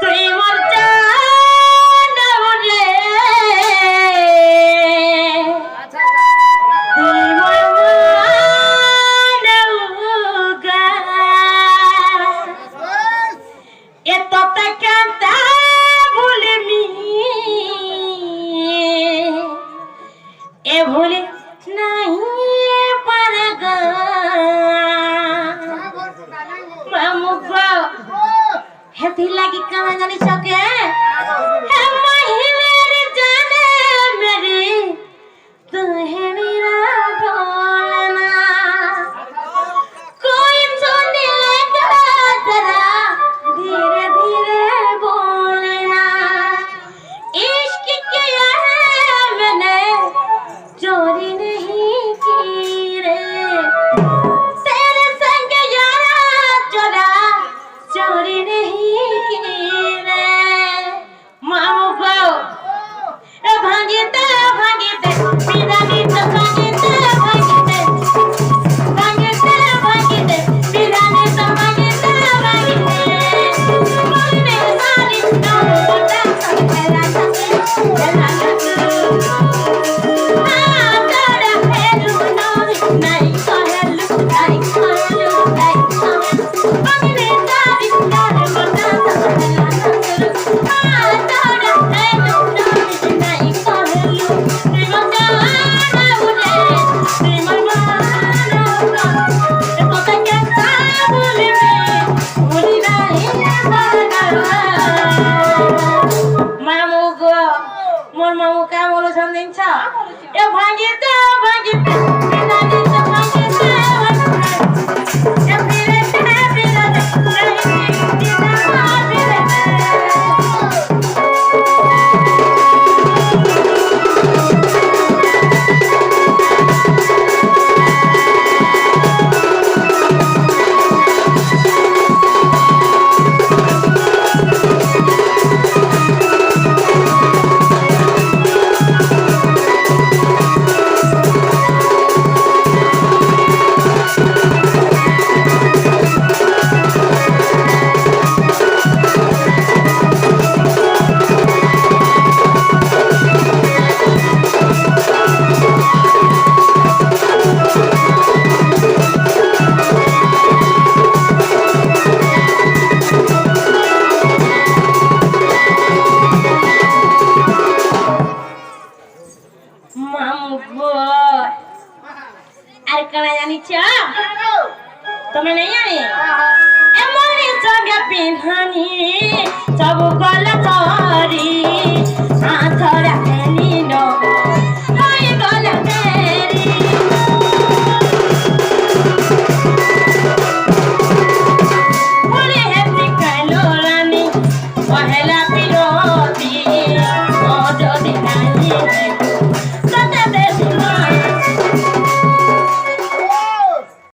তুই মোর लगी कहाँ जानी सके जाने मेरी तू है मेरा ढोलना कोई सुन लेगा जरा धीरे धीरे बोलना इश्क किया है मैंने चोरी नहीं की रे तेरे संग यारा चोरा चोरी नहीं भागीते भागीते पिरानी तो भागीते भागीते भागीते भागीते पिरानी तो भागीते भागीते बोलने सारी तो बोलता मेरा मोर मामू क्या बोलो समझिन छ ए भागीते भागीते पिरानी तो भागीते भागीते ए पिरानी तुम्हें नहीं आई एमोनी जगह पिन्हानी सब गलत हरी हाथ